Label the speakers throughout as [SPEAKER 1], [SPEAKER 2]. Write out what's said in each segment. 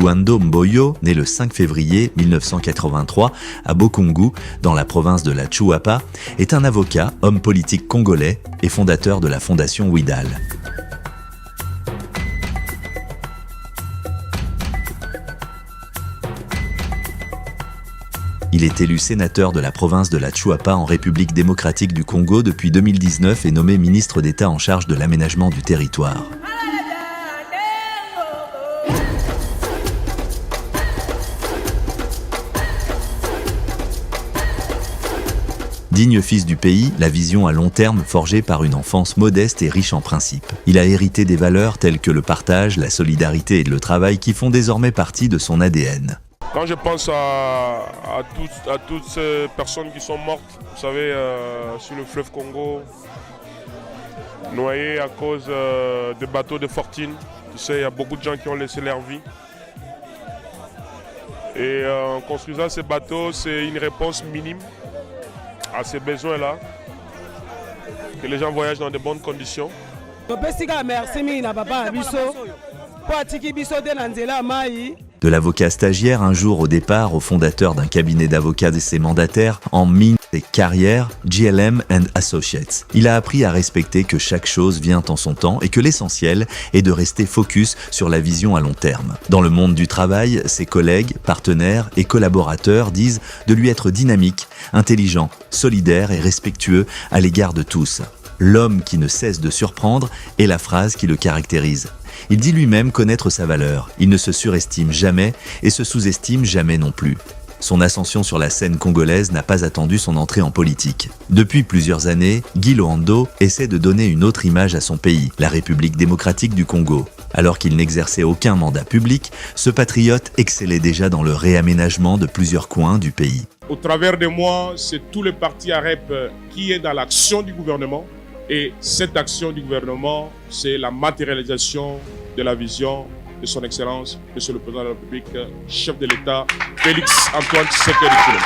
[SPEAKER 1] Luando Mboyo, né le 5 février 1983 à Bokungu, dans la province de la Chuapa, est un avocat, homme politique congolais et fondateur de la fondation Ouidal. Il est élu sénateur de la province de la Chuapa en République démocratique du Congo depuis 2019 et nommé ministre d'État en charge de l'aménagement du territoire. Digne fils du pays, la vision à long terme forgée par une enfance modeste et riche en principes. Il a hérité des valeurs telles que le partage, la solidarité et le travail qui font désormais partie de son ADN.
[SPEAKER 2] Quand je pense à toutes ces personnes qui sont mortes, vous savez, sur le fleuve Congo, noyées à cause de bateaux de fortune, tu sais, il y a beaucoup de gens qui ont laissé leur vie. Et en construisant ces bateaux, c'est une réponse minime à ces besoins-là, que les gens voyagent dans de bonnes conditions.
[SPEAKER 1] De l'avocat stagiaire un jour au départ au fondateur d'un cabinet d'avocats et ses mandataires en mine et carrière, JLM & Associates. Il a appris à respecter que chaque chose vient en son temps et que l'essentiel est de rester focus sur la vision à long terme. Dans le monde du travail, ses collègues, partenaires et collaborateurs disent de lui être dynamique, intelligent, solidaire et respectueux à l'égard de tous. L'homme qui ne cesse de surprendre est la phrase qui le caractérise. Il dit lui-même connaître sa valeur. Il ne se surestime jamais et se sous-estime jamais non plus. Son ascension sur la scène congolaise n'a pas attendu son entrée en politique. Depuis plusieurs années, Guy Luando essaie de donner une autre image à son pays, la République démocratique du Congo. Alors qu'il n'exerçait aucun mandat public, ce patriote excellait déjà dans le réaménagement de plusieurs coins du pays.
[SPEAKER 2] Au travers de moi, c'est tout le parti AREP qui est dans l'action du gouvernement. Et cette action du gouvernement, c'est la matérialisation de la vision de son Excellence, Monsieur le Président de la République, chef de l'État, Félix Antoine Tshisekedi Tshilombo.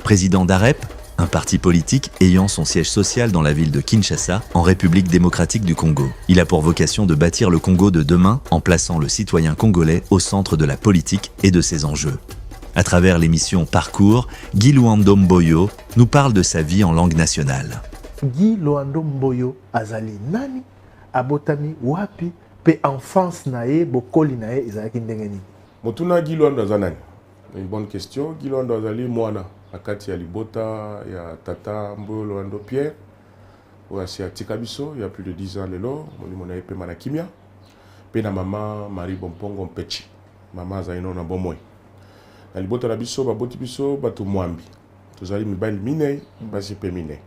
[SPEAKER 1] Président d'AREP, un parti politique ayant son siège social dans la ville de Kinshasa, en République démocratique du Congo. Il a pour vocation de bâtir le Congo de demain en plaçant le citoyen congolais au centre de la politique et de ses enjeux. À travers l'émission Parcours, Guy Luando Mboyo nous parle de sa vie en langue nationale.
[SPEAKER 3] Guy Luando Mboyo azali nani abotami wapi pe enfance nae bokoli nae ezalaki ndenge nini?
[SPEAKER 2] Motuna Guy Luando azanani? Une bonne question. Guy Luando azali mwana akati ya libota ya tata Mboyo Luando Pierre oasi atika biso il y a plus de 10 ans lelo molimo nae pe mana kimia pe na mama Marie Bompongo Mpechi mama azali na bomoi na libota na biso baboti biso bato mwambi tozali mibali minei basi pe minei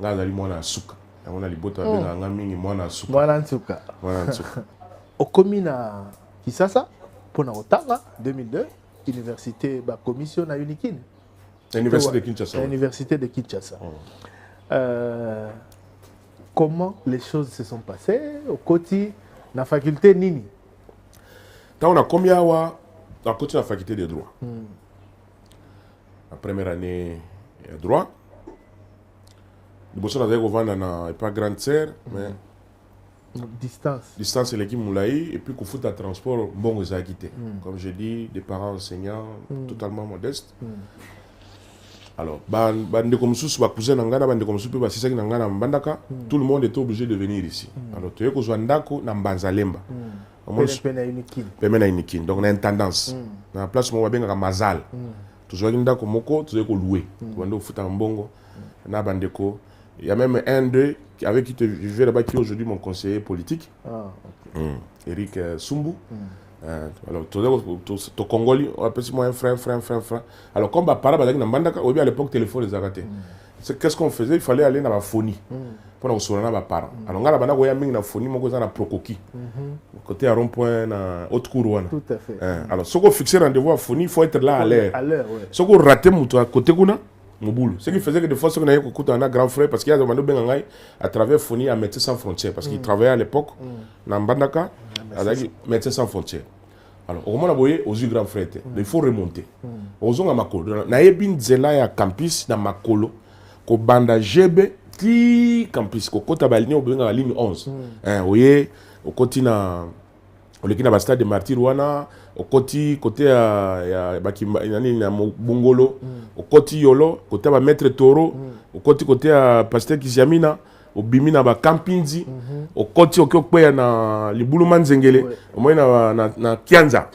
[SPEAKER 2] ngazali mwana suka na libota benga nga mingi mwana suka
[SPEAKER 3] mwana suka okomi na Kisasa pona otanga 2002 université ba commission na Unikine
[SPEAKER 2] université de Kinshasa
[SPEAKER 3] université de Kinshasa. Comment les choses se sont passées au côté na faculté nini
[SPEAKER 2] tant na combien wa na côté na faculté de droit la première année de droit. Liboso nazali kovanda na pas grande sœur mais distance eleki mulai et puis kofuta transport mbongo ezalaki te comme je dis des parents enseignants totalement modestes. Alors bandeko mosusu bakousin na ngai na bandeko mosusu mpe basisaki na ngai na mbandaka tout le monde était obligé de venir ici. Alors toye kozwa ndako na Mbanzalemba peme na Unikine donc na intendance na place moko babengaka Mazal tozwaki ndako moko tozali kolouer tobandi kofuta mbongo na bandeko. Il y a même un d'eux avec qui tu vivais là-bas qui est aujourd'hui mon conseiller politique, Eric Sumbu. Alors, tu Congolais, on appelle moi un frère. Alors, comme ma parole, à l'époque, téléphone les a ratés. Qu'est-ce qu'on faisait? Il fallait aller dans la phonie pour nous sonner ma parole. Alors, on a la phonie, on a la procoqui. Côté à rond-point, à haute cour.
[SPEAKER 3] Tout à fait.
[SPEAKER 2] Alors, si on fixe rendez-vous à phonie, il faut être là à l'heure. Si on rate à côté, ce qui faisait que des fois, on avait un grand frère parce qu'il y a demandé à travers Foni à Médecins Sans Frontières parce qu'il travaillait à l'époque dans Mbandaka, avec Médecins Sans Frontières. Alors, au moment où aux yeux grand frère, il faut remonter. Aux yeux à Makolo, na ebin zela ya campus na Makolo, ko banda GB ti campus ko kota balini au benga ligne 11. Hein, voyez, au côté na oleki na stade de martyr wana okoti côté ya bakimba nani na bongolo okoti yolo côté ba maître toro okoti côté ya pasteur Kiziamina obimi na ba campinzi okoti okokweya na libulu manzengele omoi na Kianza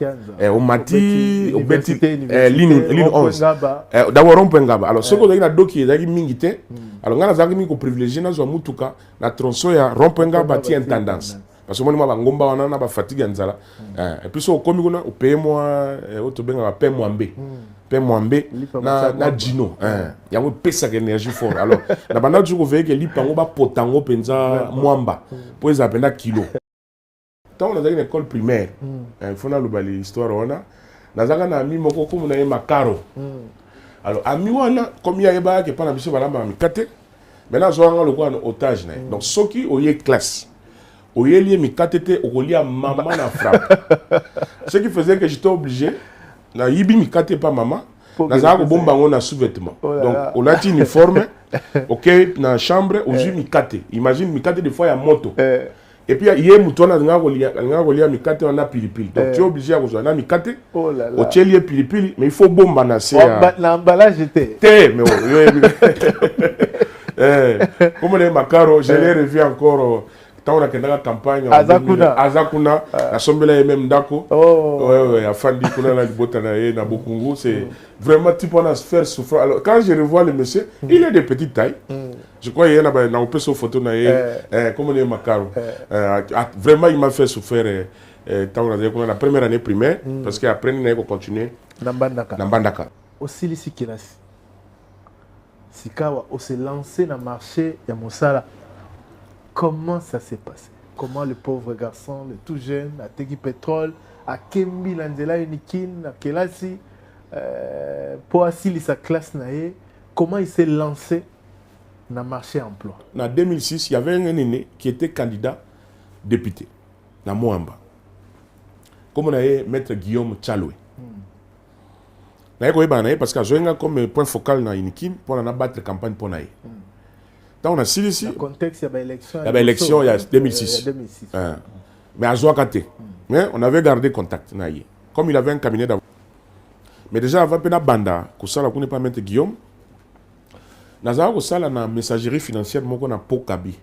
[SPEAKER 2] omati obeti ligne 11 d'abord rompengaba alors soko na doki ezaki mingi te alors ngana zaki mingi ko privilégier na zo mutuka na tronçon ya rompengaba ti intendance parce que moi ma ngomba wana na ba fatigue nzala et puis so komi kuna opeye moi otobenga ba pe mwambe pe mwambe na Gino yango pesa énergie fort alors na banda tu ko veye ke lipango ba potango penza mwamba po eza penda kilo tant on a une école primaire il faut na lobali histoire wana nazaka na ami moko ko na makaro alors ami wana comme ya eba ke pana biso balamba mikate maintenant zo anga lokwa en otage na donc soki oye classe oyeli mikatete okolia maman na frappe ce qui faisait que j'étais obligé na yibi mikate pas maman na za ko bomba ngona sous-vêtement donc on a dit uniforme OK na chambre ozu mikate imagine mikate des fois ya moto et puis yé mutona nga kolia mikate on a pilipili donc tu es obligé à rejoindre mikate au tielie pilipili mais il faut bomba na c'est
[SPEAKER 3] na emballage était
[SPEAKER 2] mais comme les macaro je l'ai revu encore tant on a campagne Azakuna la sombela même dako ouais afandi kuna la libota na Bokungu c'est vraiment type on a se faire souffrir alors quand je revois le monsieur il est de petite taille je crois il y en a na on peut sur photo na comme les macaro vraiment il m'a fait souffrir tant on a la première année primaire parce que après on a continuer
[SPEAKER 3] na
[SPEAKER 2] Mbandaka
[SPEAKER 3] aussi lisi kilasi sikawa on s'est lancé dans marché ya Mosala. Comment ça s'est passé? Comment le pauvre garçon, le tout jeune, a Tegi Pétrole, a Kembi Lanzela Unikin, a Kelasi, pour assurer sa classe, comment il s'est lancé dans le marché emploi? En
[SPEAKER 2] 2006, il y avait un aîné qui était candidat député, dans Moamba. Comme on avait maître Guillaume Tchaloué. Parce que j'ai comme point focal dans Unikin pour battre la campagne pour nous. On a ici.
[SPEAKER 3] Le contexte, il y a l'élection.
[SPEAKER 2] Il y a l'élection il y a 2006. Mais à Zouakate. Mais on avait gardé contact. Comme il avait un cabinet d'avocat. Mais déjà, avant de banda, que ça, on n'est pas mettre Guillaume. Nazara ko sala na messagerie financière moko na Pokabi.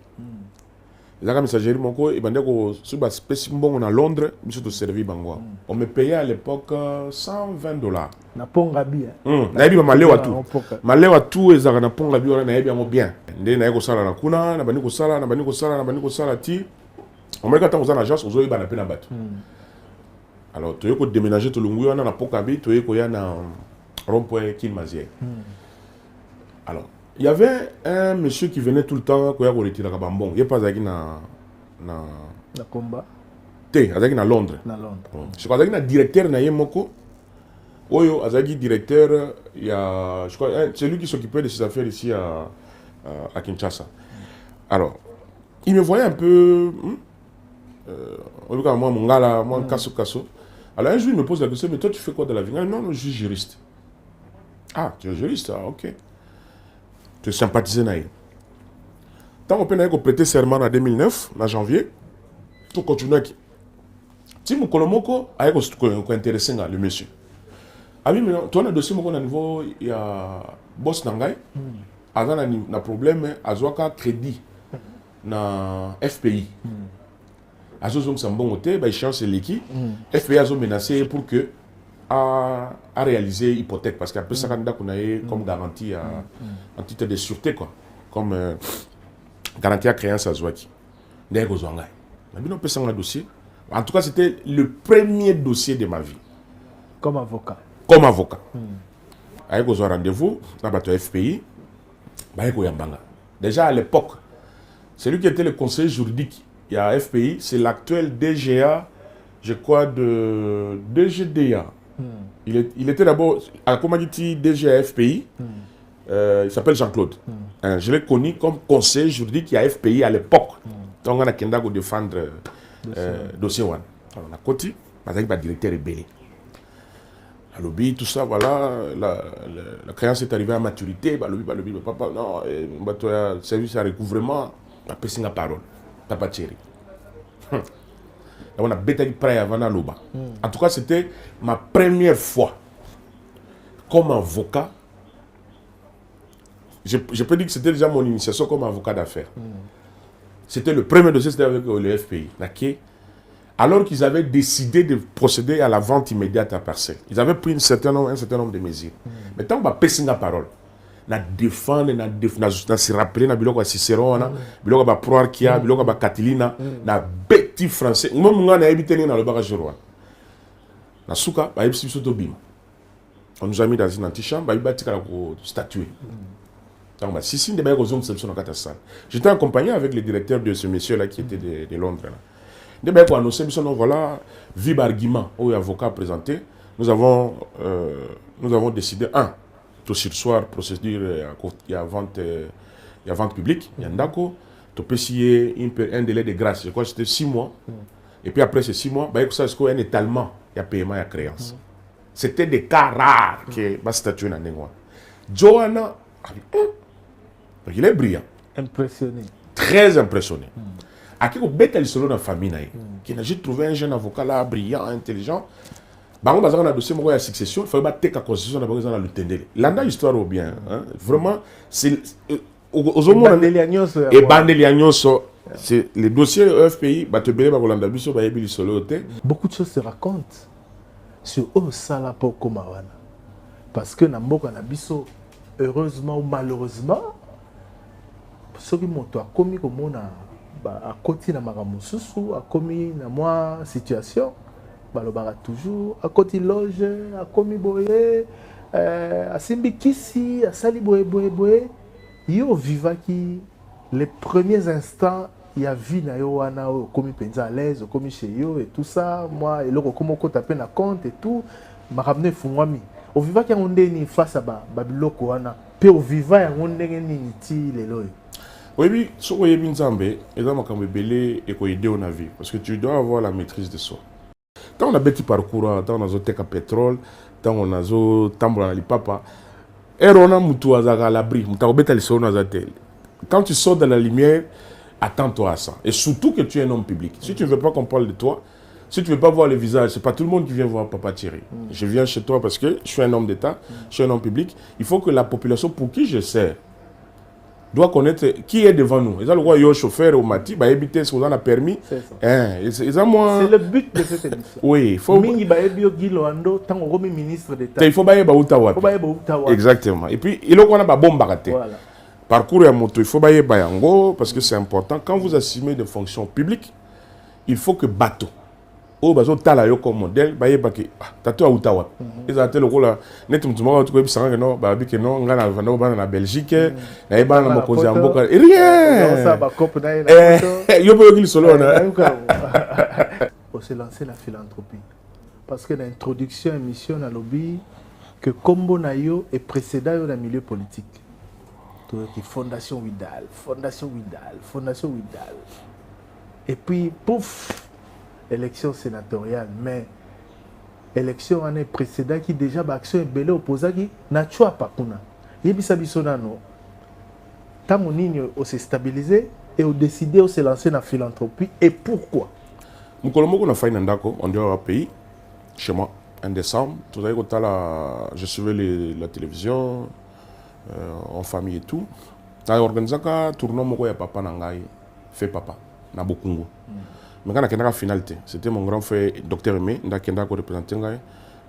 [SPEAKER 2] La messagerie moko et bande ko suba spécimen na Londres, biso to servi bango. On me payait à l'époque $120.
[SPEAKER 3] Na Pongabi.
[SPEAKER 2] Na yebi malewa tout. Malewa tout ezaka na Pongabi wana na yebi yango bien. Ndé na yeko sala na kuna, na bani ko sala ti. On me kata kozana agence ozo yeba na pe na bato. Alors to yeko déménager to lungu wana na Pokabi, to yeko ya na rond-point Kilmazier. Alors il y avait un monsieur qui venait tout le temps quand il a retiré la bambon. Il n'est pas allé na
[SPEAKER 3] combat.
[SPEAKER 2] Té, allé na Londres.
[SPEAKER 3] Na Londres.
[SPEAKER 2] Je crois que na directeur na Yemoko. Oyo, azagi directeur, il y a, je crois, c'est lui qui s'occupait de ses affaires ici à Kinshasa. Alors, il me voyait un peu, au cas moi mon gars là, moi casso. Alors un jour il me pose la question, mais toi tu fais quoi de la vie? Non, je suis juriste. Ah, tu es juriste, ah, ok. Tu sympathisais naïe. Tant qu'on peut prêter serment en 2009, en janvier, tout continue. Si mon colomoko a été intéressé le monsieur. Ah oui, mais toi on a dossier mon niveau il y a boss nangai. Avant un problème, azwaka crédit na FPI. Azozom sambongote, ba échéance l'équipe. FPI azo menacé pour que à réaliser hypothèque parce qu'après ça candidat qu'on a comme garantie en titre de sûreté quoi comme garantie à créance à Zouaki ndeko zonga mais on peut s'en dossier en tout cas c'était le premier dossier de ma vie
[SPEAKER 3] comme avocat
[SPEAKER 2] avec un rendez-vous dans bateau FPI baiko yambanga déjà à l'époque celui qui était le conseiller juridique il y a FPI c'est l'actuel DGA je crois de DGDA. Il était d'abord à Komagiti DG FPI. Il s'appelle Jean-Claude. Je l'ai connu comme conseiller juridique à FPI à l'époque. Donc on a qu'à défendre dossier one. Alors on a côté, on a directeur rebelle. À lobby tout ça voilà, la créance est arrivée à maturité. Lobby papa non, service à recouvrement, pas pesser la parole, t'as pas tiré. On a bêté prêt avant Loba. En tout cas, c'était ma première fois comme avocat. Je peux dire que c'était déjà mon initiation comme avocat d'affaires. C'était le premier dossier, c'était avec le FPI. Alors qu'ils avaient décidé de procéder à la vente immédiate à parcelle. Ils avaient pris un certain nombre de mesures. Mais tant qu'on a passé la parole, na défendre, na se rappeler, na biloko Cicéron, na biloko ba Proarchia, biloko ba Catilina, na petit français. Moi, on a habité dans le barrage de Rouen. Na souka, ba yebisi biso to bima. On nous a mis dans une antichambre, ba yibati kala ko statuer. J'étais accompagné avec le directeur de ce monsieur-là qui était de Londres. Voilà, vib argument où l'avocat a présenté. Nous avons décidé, tout sur soir, procédure, il y a vente publique, il y a un d'accord, tu peux signer un délai de grâce. Je crois que c'était 6 mois. Et puis après ces 6 mois, il y a un étalement, il y a paiement, il y a créance. C'était des cas rares que je statué dans le Johanna. Donc il est brillant.
[SPEAKER 3] Impressionné.
[SPEAKER 2] Très impressionné. À qui vous bête solo dans la famille, qui n'a juste trouvé un jeune avocat là, brillant, intelligent. Bah, on a un dossier de succession, il faut battre la constitution dans le tendel. L'anda histoire au bien. Vraiment, c'est. Et Bandeliagnos, c'est les dossiers EFPI,
[SPEAKER 3] beaucoup de choses se racontent sur Osala pour Komawana. Parce que Namboka Nabiso, heureusement ou malheureusement, ceux qui m'ont commis comme on a côté na maramususu a commis na moi situation balobara toujours à côté loge a commis boye a simbi kisi a sali boye yo vivaki les premiers instants il y a vie na yo wana commis penza à l'aise commis chez yo et tout ça moi et le comment ko taper na compte et tout m'a ramené fungwami au vivaki on ndeni face à babiloko wana pe au vivant on ndenge ni ti lelo.
[SPEAKER 2] Oui, ce que je veux dire, c'est parce que tu dois avoir la maîtrise de soi. Quand on a petit parcours, quand on a un pétrole, quand on a un tambour dans papa, quand tu sors dans la lumière, attends-toi à ça. Et surtout que tu es un homme public. Si tu ne veux pas qu'on parle de toi, si tu ne veux pas voir le visage, ce n'est pas tout le monde qui vient voir Papa Thierry. Je viens chez toi parce que je suis un homme d'État, je suis un homme public. Il faut que la population pour qui je sers doit connaître qui est devant nous. Ils ont le roi yo chauffeur au mati, bah éviter ce qu'on a permis.
[SPEAKER 3] C'est ça.
[SPEAKER 2] C'est le
[SPEAKER 3] but de cette émission.
[SPEAKER 2] Oui, il faut.
[SPEAKER 3] Mingi ba ebio Giloando tant au ministre d'État.
[SPEAKER 2] Il faut ba utawa. Exactement. Et puis il a ba bombe baraté. Voilà. Parcours à moto, il faut ba yango parce que c'est important quand vous assumez des fonctions publiques, il faut que bateau o bazo tala yo comme modèle ba yebaki tato utawa. Ils ont le rôle net mutuma ko bisanga que non ba bi que non ngana vando ba na Belgique na eba na mokozi amboka rien ça ba cop na yo bo gili solo na
[SPEAKER 3] on s'est lancé la philanthropie parce que l'introduction émission na lobby que combo na yo est précédent dans le milieu politique tout qui fondation Widal et puis pouf élection sénatoriale, mais élection année précédente qui déjà l'action est belle opposée qui n'a pas kuna. Yebisa bisonano. Tamonini s'est stabilisé et a décidé de se lancer dans la philanthropie. Et pourquoi?
[SPEAKER 2] Mukolomoko na fait ndako en dehors du pays chez moi en décembre. Tout ça je suivais la télévision en famille et tout. Na organisé un tournoi moko ya papa nangai fait papa na Bokungu. Mais quand on a finalité, c'était mon grand frère, Dr Aimé, qui a représenté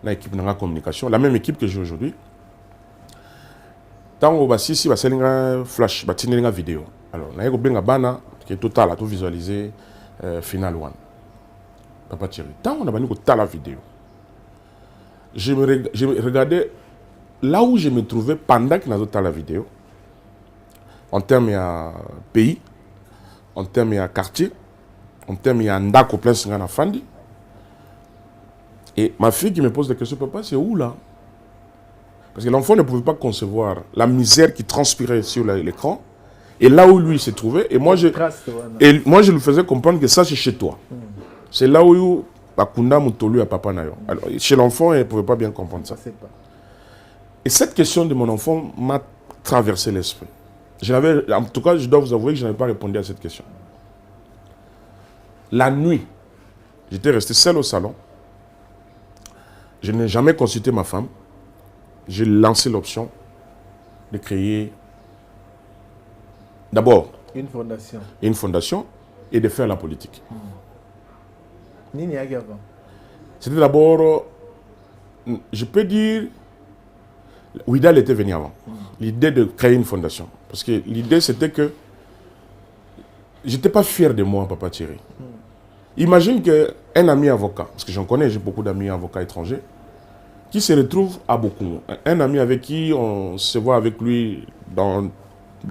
[SPEAKER 2] l'équipe de la communication, la même équipe que j'ai aujourd'hui. Tant on va ici, on va flash, on va vidéo. Alors, on a une bana qui est totale, tout visualisé, final one. Papa Thierry. Tant on a une la vidéo. Je me regardais là où je me trouvais pendant que nous avons la vidéo, en termes de pays, en termes de quartier. En termes, il y a un ndako plein de Fandi. Et ma fille qui me pose des questions, papa, c'est où là? Parce que l'enfant ne pouvait pas concevoir la misère qui transpirait sur l'écran. Et là où lui se trouvait, et moi je lui faisais comprendre que ça c'est chez toi. C'est là où Bakunda Moutolu à papa Nayo. Alors, chez l'enfant, elle ne pouvait pas bien comprendre ça. Et cette question de mon enfant m'a traversé l'esprit. En tout cas, je dois vous avouer que je n'avais pas répondu à cette question. La nuit, J'étais resté seul au salon. Je n'ai jamais consulté ma femme. J'ai lancé l'option de créer d'abord une fondation et de faire la politique. C'était d'abord, je peux dire, Ouidal était venu avant. L'idée de créer une fondation. Parce que l'idée c'était que je n'étais pas fier de moi, Papa Thierry. Imagine qu'un ami avocat, parce que j'en connais, j'ai beaucoup d'amis avocats étrangers, qui se retrouve à Bokungu. Un ami avec qui on se voit avec lui dans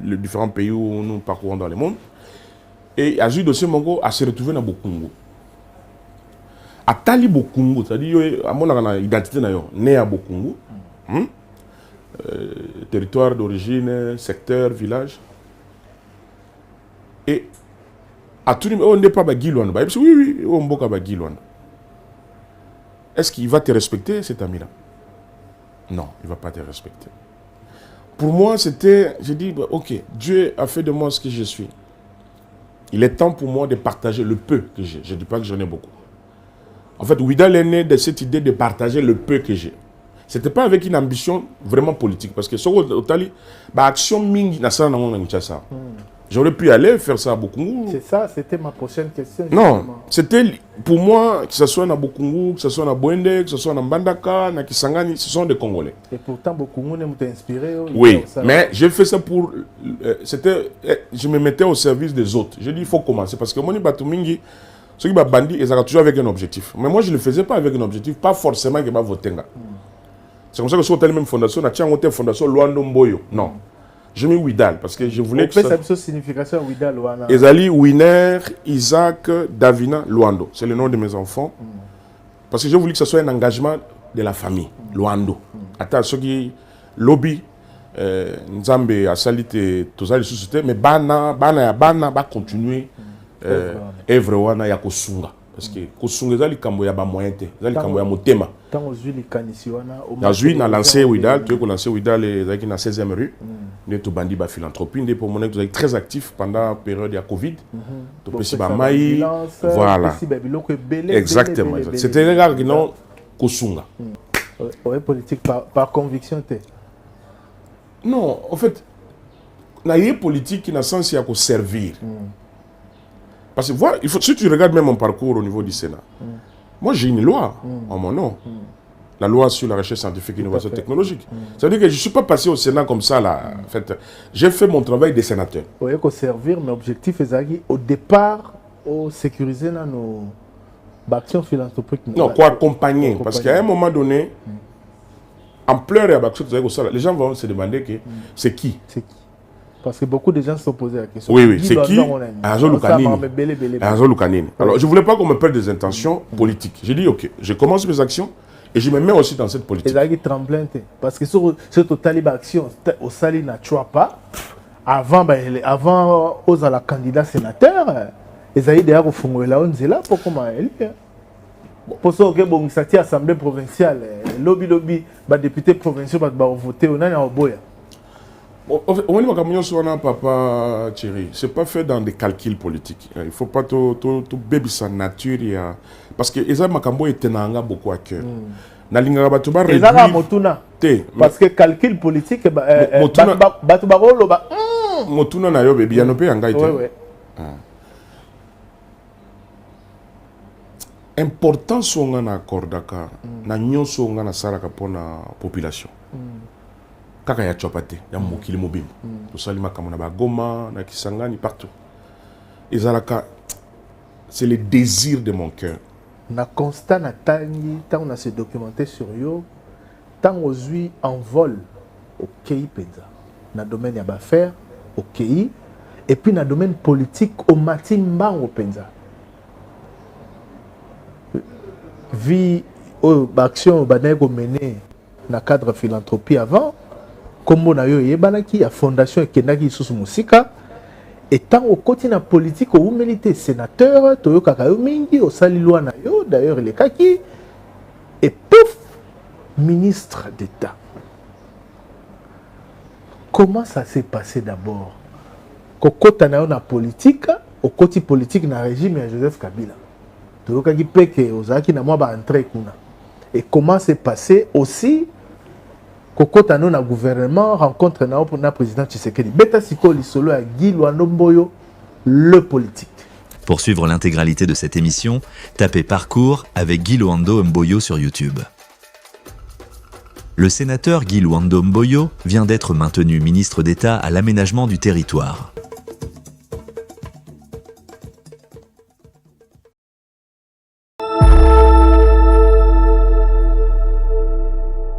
[SPEAKER 2] les différents pays où nous parcourons dans le monde. Et Azui Dossier Mongo a se retrouvé dans Bokungu. À Tali Bokungu, c'est-à-dire, à mon identité, né à Bokungu, territoire d'origine, secteur, village. Et à tout le monde, on n'est pas Bagilouane. Oui, on n'est pas Bagilouane. Est-ce qu'il va te respecter, cet ami-là? Non, il ne va pas te respecter. Pour moi, c'était, j'ai dit, ok, Dieu a fait de moi ce que je suis. Il est temps pour moi de partager le peu que j'ai. Je ne dis pas que j'en ai beaucoup. En fait, Ouidal est né de cette idée de partager le peu que j'ai. Ce n'était pas avec une ambition vraiment politique. Parce que, au Tali, l'action mingi n'a pas ça. J'aurais pu aller faire ça à Bokungu.
[SPEAKER 3] C'est ça, c'était ma prochaine question.
[SPEAKER 2] Non, c'était pour moi, que ce soit à Bokungu, que ce soit à Boende, que ce soit à Mbandaka, à Kisangani, ce sont des Congolais.
[SPEAKER 3] Et pourtant, Bokungu m'a inspiré.
[SPEAKER 2] Oui, mais j'ai fait ça pour... je me mettais au service des autres. J'ai dit, il faut commencer. Parce que Moni Batumingi, ceux qui ont bandit, ils ont toujours avec un objectif. Mais moi, je ne le faisais pas avec un objectif, pas forcément que je vais voter. C'est comme ça que sur la même fondation, on a une fondation Luando Mboyo. Non. Je mets Ouidal parce que je voulais que ça...
[SPEAKER 3] ça signification Ouidal Luanda.
[SPEAKER 2] Ezali Winer, Isaac, Davina, Luando. C'est le nom de mes enfants. Parce que je voulais que ce soit un engagement de la famille. Luando. Attends, ceux qui lobby, Nzambe a salité tout ça, les sociétés, mais Bana va continuer œuvre wana ya kosunga. Parce que kosunga ezali kambo ya ba moyen te, ezali kambo ya motema.
[SPEAKER 3] Tant ozui likanisi wana
[SPEAKER 2] na lancé Ouidal, tu veux qu'on lancé Ouidal ezali na 16e rue. Nous avons bandi ba philanthropie, nous avons été très actifs pendant la période de la Covid. Nous avons fait voilà. Exactement. C'était un gars qui n'a Kosunga.
[SPEAKER 3] Oui, politique par conviction.
[SPEAKER 2] Non, en fait, la politique qui n'a sens à servir. Parce que voilà, si tu regardes même mon parcours au niveau du Sénat, moi j'ai une loi en mon nom. La loi sur la recherche scientifique et l'innovation technologique. Ça veut dire que je ne suis pas passé au Sénat comme ça. Là. En fait, j'ai fait mon travail de sénateur.
[SPEAKER 3] Oui, il faut servir, mais l'objectif est au départ, au sécuriser nos actions philanthropiques.
[SPEAKER 2] Non, quoi accompagner. Parce qu'à un moment donné, en pleurs et à l'action, les gens vont se demander que c'est qui.
[SPEAKER 3] C'est qui. Parce que beaucoup de gens se sont posés la question.
[SPEAKER 2] Oui, c'est qui? Alors, je ne voulais pas qu'on me perde des intentions politiques. J'ai dit, ok, je commence mes actions. Et je me mets aussi dans cette politique.
[SPEAKER 3] Et tremblant. Parce que sur cette totale action, au Sali n'a pas. Avant, aux la candidat sénateur, ils avaient déjà refondé là, on est là pour comment elle est. Pour ça, bon, ça tient assemblée provinciale, lobby, député provincial, va voter, on a un boya.
[SPEAKER 2] On est sur Papa Thierry. C'est pas fait dans des calculs politiques. Il faut pas tout baby sa nature. Parce que Eza Makambo est tenanga beaucoup à cœur. Nalinga batuba réduire.
[SPEAKER 3] Eza Motuna. Parce que calcul politique,
[SPEAKER 2] Motuna.
[SPEAKER 3] Batuba rolo ba.
[SPEAKER 2] Motuna na yo baby, yanope yanga ite.
[SPEAKER 3] Oui.
[SPEAKER 2] Important songa na Kordaka, na nyon songa na saraka pona population. Kaka ya chopate, ya mokili mobimbo. Tosali makambo na Goma, na Kisangani, partout. Ezalaka, c'est le désir de mon cœur.
[SPEAKER 3] Na constat na tangi, tant on a se documenté sur yo, tant aujourd'hui en vol au KI Penza, na domaine ya affaires au KI, et puis na domaine politique au Matimba au Penza. Vie action banego mené na cadre philanthropie avant, comme on a eu yebanaki ya fondation ekendaki sous musika. Et tant au côté de la politique, au milité sénateur, Toyo Kakayo Mingi, au Salilou Anayo, d'ailleurs il est kaki, et pouf, ministre d'État. Comment ça s'est passé d'abord? Au côté de la politique, au côté politique de régime, il y a Joseph Kabila. tolokaki mpe ke ozalaki na mwa baentrée kuna. Et comment s'est passé aussi kokota no na gouvernement rencontre na pour na président Tshisekedi. Beta siko lisolo ya Guy Luando Mboyo, le politique.
[SPEAKER 1] Pour suivre l'intégralité de cette émission, tapez Parcours avec Guy Luando Mboyo sur YouTube. Le sénateur Guy Luando Mboyo vient d'être maintenu ministre d'État à l'aménagement du territoire.